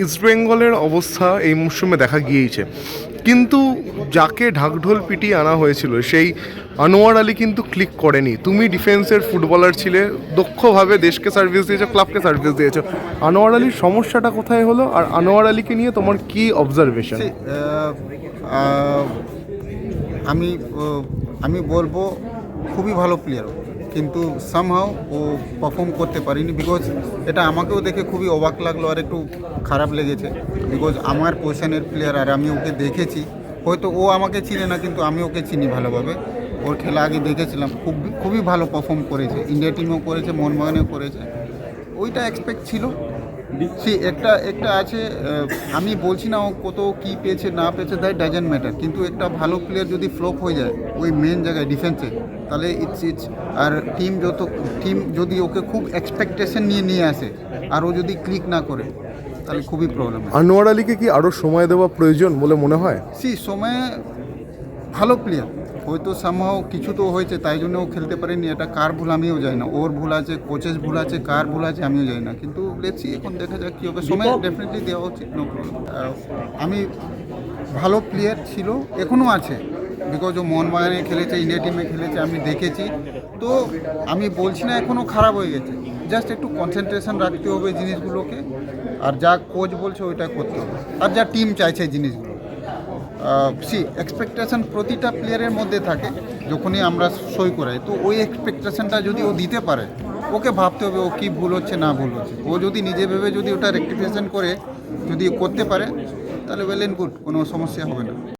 ইস্টবেঙ্গলের অবস্থা এই মরশুমে দেখা গিয়েছে, কিন্তু যাকে ঢাকঢোল পিটিয়ে আনা হয়েছিল সেই আনোয়ার আলী কিন্তু ক্লিক করেনি। তুমি ডিফেন্সের ফুটবলার ছিলে, দক্ষভাবে দেশকে সার্ভিস দিয়েছো, ক্লাবকে সার্ভিস দিয়েছো। আনোয়ার আলীর সমস্যাটা কোথায় হলো, আর আনোয়ার আলীকে নিয়ে তোমার কি অবজারভেশন? আমি আমি বলবো খুবই ভালো প্লেয়ার, কিন্তু সামহাও ও পারফর্ম করতে পারিনি। বিকজ এটা আমাকেও দেখে খুবই অবাক লাগলো আর একটু খারাপ লেগেছে। বিকজ আমার পজিশনের প্লেয়ার, আর আমি ওকে দেখেছি, হয়তো ও আমাকে চিনে না কিন্তু আমি ওকে চিনি ভালোভাবে। ওর খেলা আগে দেখেছিলাম, খুবই ভালো পারফর্ম করেছে, ইন্ডিয়া টিমেও করেছে, মোহনবাগানেও করেছে। ওইটা এক্সপেক্ট ছিল। সে একটা আছে, আমি বলছি না ও কত কী পেয়েছে না পেয়েছে, দ্যাট ডাজেন্ট ম্যাটার, কিন্তু একটা ভালো প্লেয়ার যদি ফ্লপ হয়ে যায় ওই মেন জায়গায় ডিফেন্সে, তাহলে ইটস আর টিম যদি ওকে খুব এক্সপেকটেশন নিয়ে আসে আর ও যদি ক্লিক না করে তাহলে খুবই প্রবলেম। আনোয়ার আলীকে কি আরও সময় দেওয়া প্রয়োজন বলে মনে হয়? সময়ে ভালো প্লেয়ার, হয়তো সামহাও কিছু তো হয়েছে তাই জন্য ও খেলতে পারেনি। এটা কার ভুল আমিও জানি না, ওর ভুল আছে, কোচেস ভুল আছে, কার ভুল আছে আমিও জানি না, কিন্তু লেটসি এখন দেখা যাক কী হবে। সময় ডেফিনেটলি দেওয়া উচিত, নো প্রবলেম। আমি ভালো প্লেয়ার ছিল, এখনও আছে, বিকজ ও মোহনবাগানে খেলেছে, ইন্ডিয়া টিমে খেলেছে, আমি দেখেছি। তো আমি বলছি না এখনও খারাপ হয়ে গেছে, জাস্ট একটু কনসেন্ট্রেশন রাখতে হবে জিনিসগুলোকে, আর যা কোচ বলছে ওইটা করতে হবে, আর যা টিম চাইছে জিনিসগুলো। এক্সপেকটেশন প্রতিটা প্লেয়ারের মধ্যে থাকে যখনই আমরা সই করাই, তো ওই এক্সপেকটেশনটা যদি ও দিতে পারে, ওকে ভাবতে হবে ও কী ভুল হচ্ছে না ভুল হচ্ছে। ও যদি নিজে ভেবে যদি ওটা রেকটিফিকেশন করে যদি করতে পারে তাহলে ওয়েল অ্যান্ড গুড, কোনো সমস্যা হবে না।